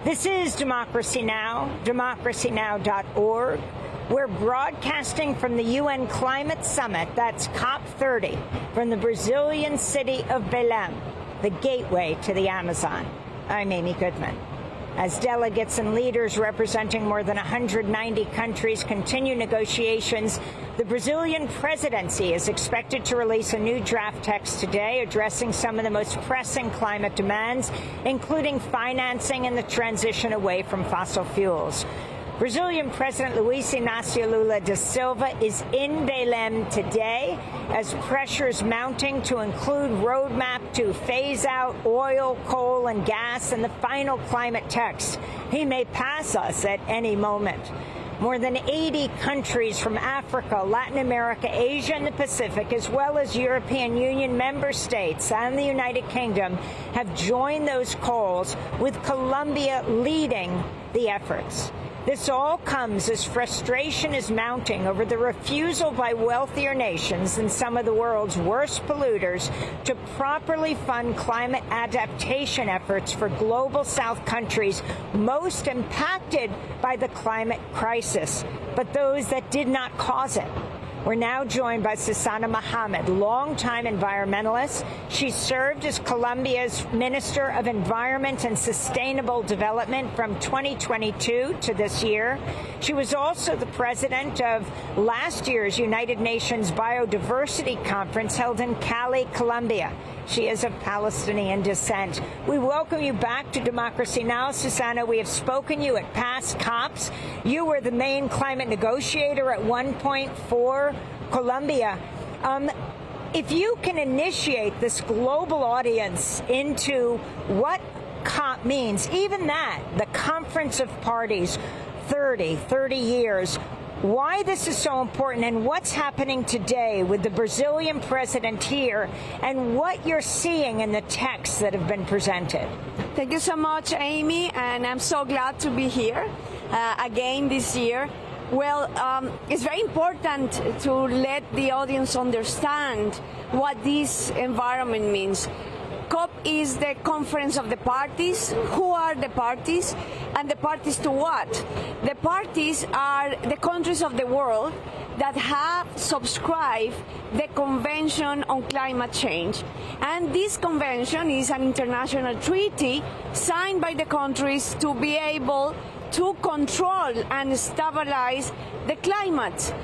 This is Democracy Now!, democracynow.org. We're broadcasting from the UN Climate Summit, that's COP30, from the Brazilian city of Belém, the gateway to the Amazon. I'm Amy Goodman. As delegates and leaders representing more than 190 countries continue negotiations, the Brazilian presidency is expected to release a new draft text today addressing some of the most pressing climate demands, including financing and the transition away from fossil fuels. Brazilian President Luiz Inácio Lula da Silva is in Belém today as pressures mounting to include roadmap to phase out oil, coal and gas in the final climate text. He may pass us at any moment. More than 80 countries from Africa, Latin America, Asia and the Pacific, as well as European Union member states and the United Kingdom, have joined those calls, with Colombia leading the efforts. This all comes as frustration is mounting over the refusal by wealthier nations and some of the world's worst polluters to properly fund climate adaptation efforts for global South countries most impacted by the climate crisis, but those that did not cause it. We're now joined by Susana Muhamad, longtime environmentalist. She served as Colombia's Minister of Environment and Sustainable Development from 2022 to this year. She was also the president of last year's United Nations Biodiversity Conference held in Cali, Colombia. She is of Palestinian descent. We welcome you back to Democracy Now!, Susana. We have spoken you at past COPs. You were the main climate negotiator at one point for Colombia. If you can initiate this global audience into what COP means, even that, the Conference of Parties, 30 years, why this is so important and what's happening today with the Brazilian president here and what you're seeing in the texts that have been presented. Thank you so much, Amy, and I'm so glad to be here again this year. Well, it's very important to let the audience understand what this environment means. COP is the conference of the parties. Who are the parties? And the parties to what? The parties are the countries of the world that have subscribed the Convention on Climate Change. And this convention is an international treaty signed by the countries to be able to control and stabilize the climate.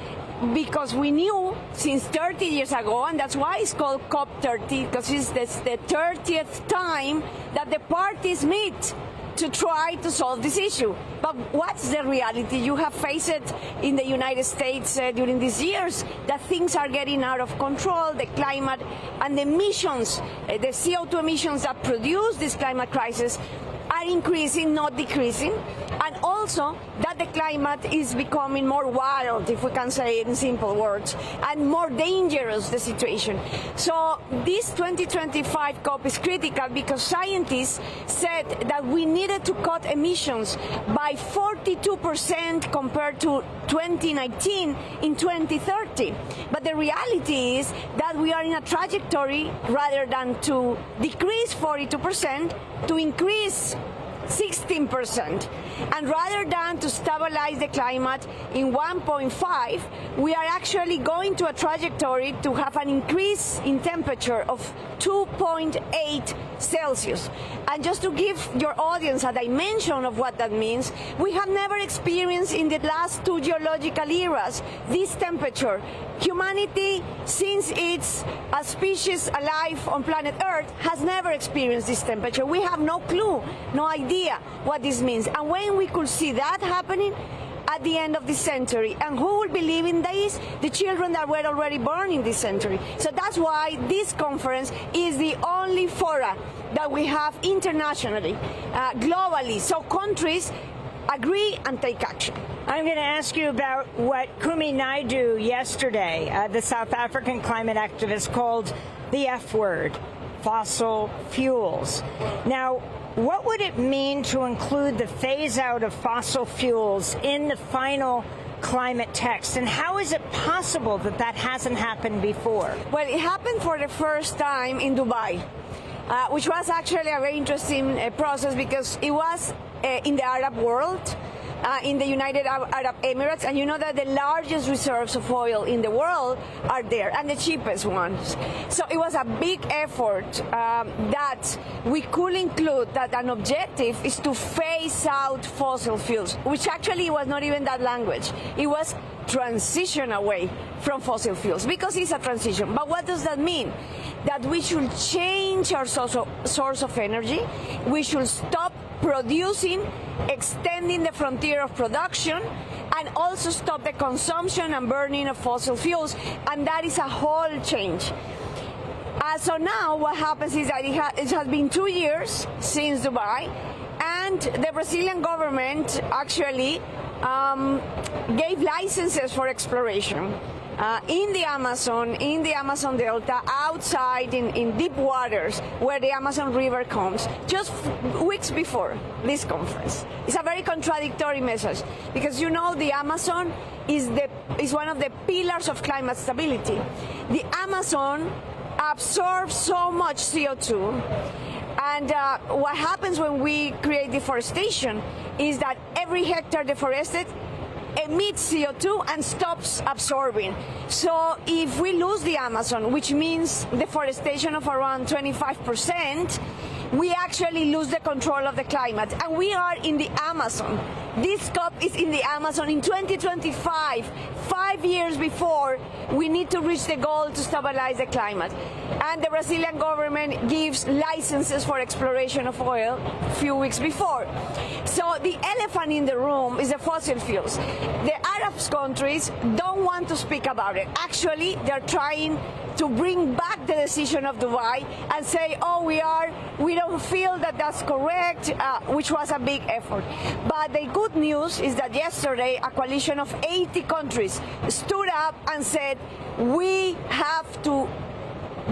Because we knew since 30 years ago, and that's why it's called COP30, because it's the 30th time that the parties meet to try to solve this issue. But what's the reality? You have faced it in the United States during these years, that things are getting out of control, the climate and the emissions, the CO2 emissions that produce this climate crisis are increasing, not decreasing, and also that the climate is becoming more wild, if we can say it in simple words, and more dangerous, the situation. So this 2025 COP is critical because scientists said that we needed to cut emissions by 42% compared to 2019 in 2030. But the reality is that we are in a trajectory, rather than to decrease 42%, to increase 16%. And rather than to stabilize the climate in 1.5, we are actually going to a trajectory to have an increase in temperature of 2.8 Celsius. And just to give your audience a dimension of what that means, we have never experienced in the last two geological eras this temperature. Humanity, since it's a species alive on planet Earth, has never experienced this temperature. We have no clue, no idea what this means. And when we could see that happening at the end of this century, and who will believe in this? The children that were already born in this century. So that's why this conference is the only fora that we have internationally, globally, so countries agree and take action. I'm going to ask you about what Kumi Naidoo yesterday, the South African climate activist, called the F word, fossil fuels. Now, what would it mean to include the phase out of fossil fuels in the final climate text, and how is it possible that that hasn't happened before? Well, it happened for the first time in Dubai, which was actually a very interesting process, because it was in the Arab world, in the United Arab Emirates, and you know that the largest reserves of oil in the world are there, and the cheapest ones. So it was a big effort that we could include that an objective is to phase out fossil fuels, which actually was not even that language. It was transition away from fossil fuels, because it's a transition. But what does that mean? That we should change our source of energy, we should stop producing, extending the frontier of production, and also stop the consumption and burning of fossil fuels, and that is a whole change. So now what happens is that it has been 2 years since Dubai, and the Brazilian government actually gave licenses for exploration in the Amazon Delta, outside in deep waters where the Amazon River comes, just weeks before this conference. It's a very contradictory message, because you know the Amazon is one of the pillars of climate stability. The Amazon absorbs so much CO2, and what happens when we create deforestation is that every hectare deforested emits CO2 and stops absorbing. So if we lose the Amazon, which means deforestation of around 25%, we actually lose the control of the climate. And we are in the Amazon. This COP is in the Amazon in 2025, 5 years before we need to reach the goal to stabilize the climate. And the Brazilian government gives licenses for exploration of oil a few weeks before. So the elephant in the room is the fossil fuels. The Arab countries don't want to speak about it. Actually, they're trying to bring back the decision of Dubai and say, oh, we don't feel that that's correct, which was a big effort. But the good news is that yesterday a coalition of 80 countries stood up and said, we have to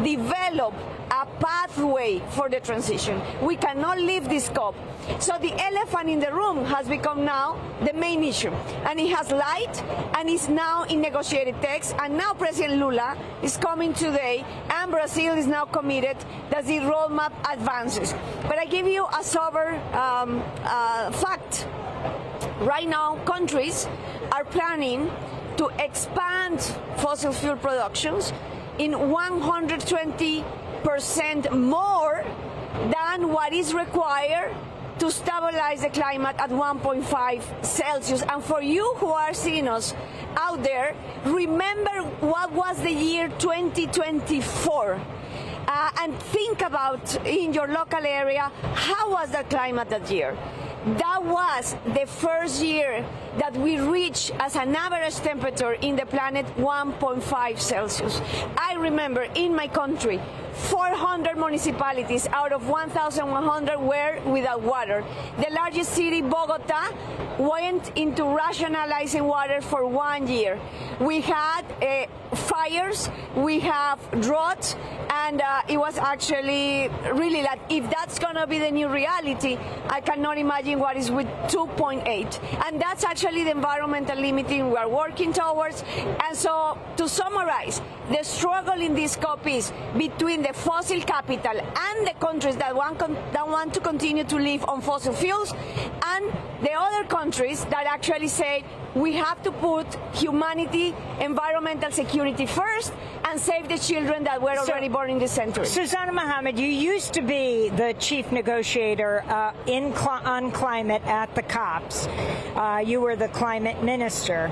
develop a pathway for the transition. We cannot leave this COP. So the elephant in the room has become now the main issue. And it has light, and is now in negotiated text. And now President Lula is coming today, and Brazil is now committed that the roadmap advances. But I give you a sober fact. Right now, countries are planning to expand fossil fuel productions in 120% more than what is required to stabilize the climate at 1.5 Celsius. And for you who are seeing us out there, remember what was the year 2024. And think about, in your local area, how was the climate that year? That was the first year that we reached, as an average temperature in the planet, 1.5 Celsius. I remember in my country, 400 municipalities out of 1,100 were without water. The largest city, Bogota, went into rationalizing water for 1 year. We had fires, we have drought, and it was actually really like, if that's going to be the new reality, I cannot imagine what is with 2.8. And that's actually the environmental limiting we are working towards. And so, to summarize, the struggle in this COP is between the fossil capital and the countries that want to continue to live on fossil fuels, and the other countries that actually say we have to put humanity, environmental security first, and save the children that were already born in this century. Susana Muhamad, you used to be the chief negotiator on climate at the COPs. You were the climate minister.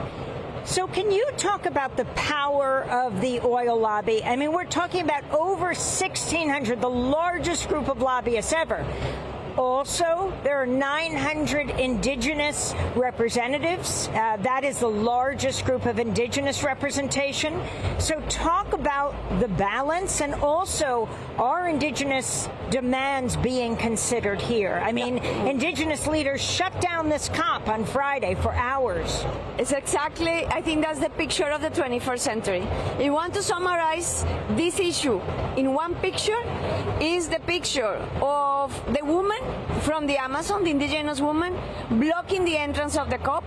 So can you talk about the power of the oil lobby? I mean, we're talking about over 1,600, the largest group of lobbyists ever. Also, there are 900 indigenous representatives. That is the largest group of indigenous representation. So talk about the balance, and also, are indigenous demands being considered here? I mean, indigenous leaders shut down this COP on Friday for hours. It's exactly, I think that's the picture of the 21st century. If you want to summarize this issue in one picture, is the picture of the woman from the Amazon, the indigenous woman, blocking the entrance of the COP,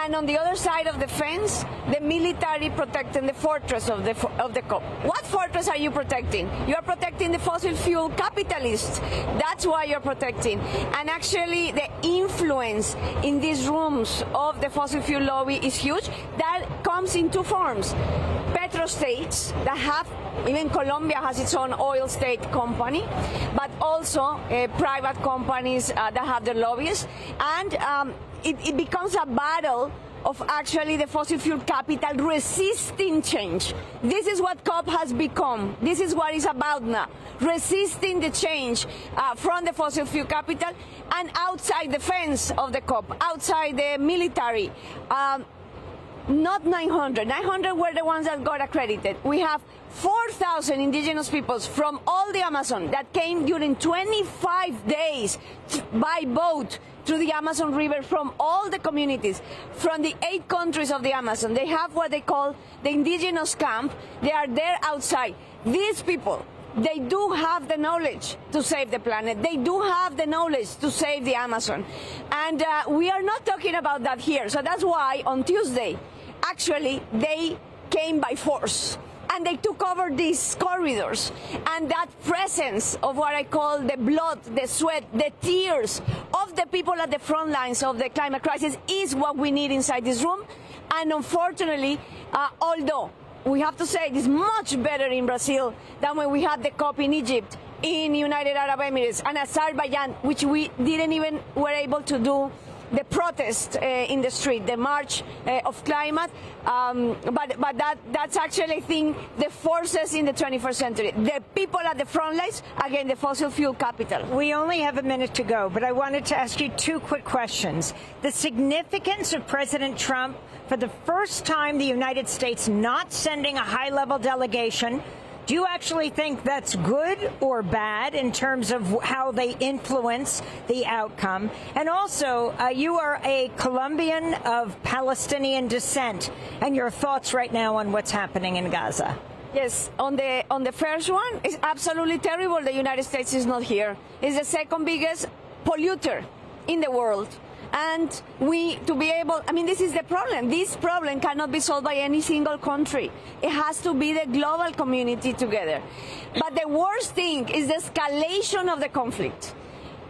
and on the other side of the fence, the military protecting the fortress of the COP. What fortress are you protecting? You are protecting the fossil fuel capitalists. That's why you're protecting. And actually, the influence in these rooms of the fossil fuel lobby is huge. That comes in two forms. Petrostates that have, even Colombia has its own oil state company, but also private companies that have their lobbyists. And it becomes a battle of actually the fossil fuel capital resisting change. This is what COP has become. This is what it's about now. Resisting the change from the fossil fuel capital and outside the fence of the COP, outside the military. Not 900. 900 were the ones that got accredited. We have 4,000 indigenous peoples from all the Amazon that came during 25 days by boat through the Amazon River from all the communities, from the 8 countries of the Amazon. They have what they call the indigenous camp. They are there outside. These people, they do have the knowledge to save the planet. They do have the knowledge to save the Amazon. And we are not talking about that here. So that's why on Tuesday, actually, they came by force. And they took over these corridors. And that presence of what I call the blood, the sweat, the tears of the people at the front lines of the climate crisis is what we need inside this room. And unfortunately, although we have to say it is much better in Brazil than when we had the COP in Egypt, in United Arab Emirates, and Azerbaijan, which we didn't even were able to do the protest in the street, the march of climate, but that's actually, I think, the forces in the 21st century. The people at the front lines, again, the fossil fuel capital. We only have a minute to go, but I wanted to ask you 2 quick questions. The significance of President Trump, for the first time, the United States not sending a high-level delegation. Do you actually think that's good or bad in terms of how they influence the outcome? And also, you are a Colombian of Palestinian descent, and your thoughts right now on what's happening in Gaza. Yes, on the first one, it's absolutely terrible the United States is not here. It's the second biggest polluter in the world. And to be able, I mean, this is the problem. This problem cannot be solved by any single country. It has to be the global community together. But the worst thing is the escalation of the conflict.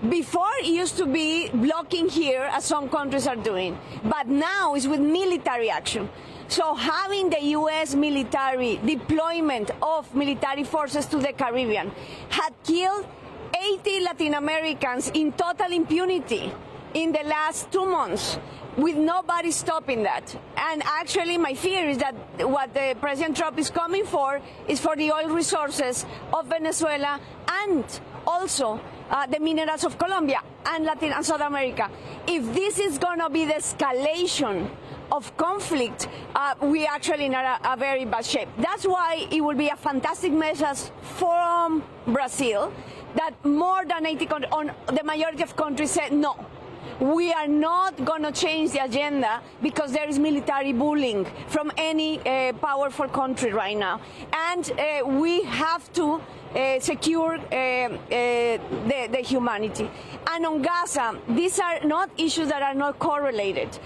Before, it used to be blocking here, as some countries are doing. But now it's with military action. So having the U.S. military deployment of military forces to the Caribbean had killed 80 Latin Americans in total impunity in the last 2 months, with nobody stopping that. And actually, my fear is that what President Trump is coming for is for the oil resources of Venezuela and also the minerals of Colombia and Latin and South America. If this is going to be the escalation of conflict, we actually in a very bad shape. That's why it will be a fantastic message from Brazil that more than 80 countries, on the majority of countries said no. We are not going to change the agenda because there is military bullying from any powerful country right now. And we have to secure the humanity. And on Gaza, these are not issues that are not correlated.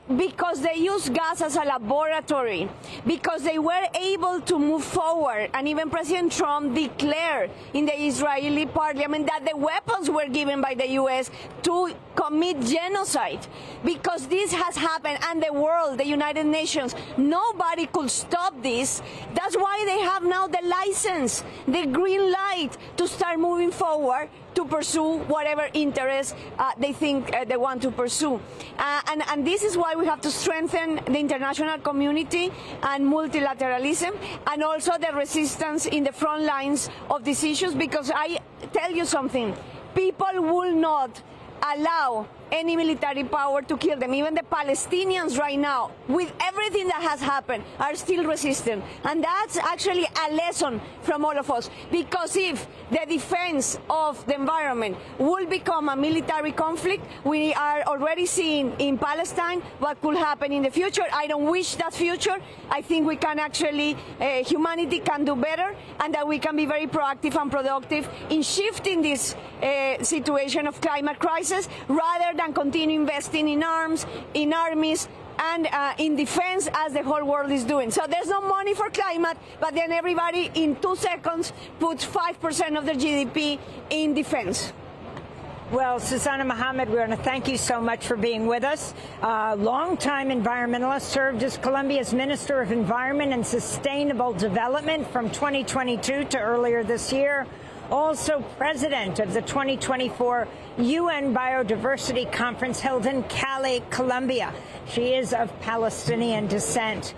Because they use Gaza as a laboratory, because they were able to move forward, and even President Trump declared in the Israeli parliament that the weapons were given by the U.S. to commit genocide. Because this has happened, and the world, the United Nations, nobody could stop this. That's why they have now the license, the green light to start moving forward to pursue whatever interests they think they want to pursue. And this is why we have to strengthen the international community and multilateralism, and also the resistance in the front lines of these issues, because I tell you something, people will not allow any military power to kill them. Even the Palestinians right now, with everything that has happened, are still resistant. And that's actually a lesson from all of us. Because if the defense of the environment will become a military conflict, we are already seeing in Palestine what could happen in the future. I don't wish that future. I think we can actually, humanity can do better, and that we can be very proactive and productive in shifting this situation of climate crisis, rather than continue investing in arms, in armies, and in defense, as the whole world is doing. So there's no money for climate, but then everybody in 2 seconds puts 5% of their GDP in defense. Well, Susana Muhamad, we want to thank you so much for being with us. Longtime environmentalist, served as Colombia's Minister of Environment and Sustainable Development from 2022 to earlier this year. Also president of the 2024 UN Biodiversity Conference held in Cali, Colombia. She is of Palestinian descent.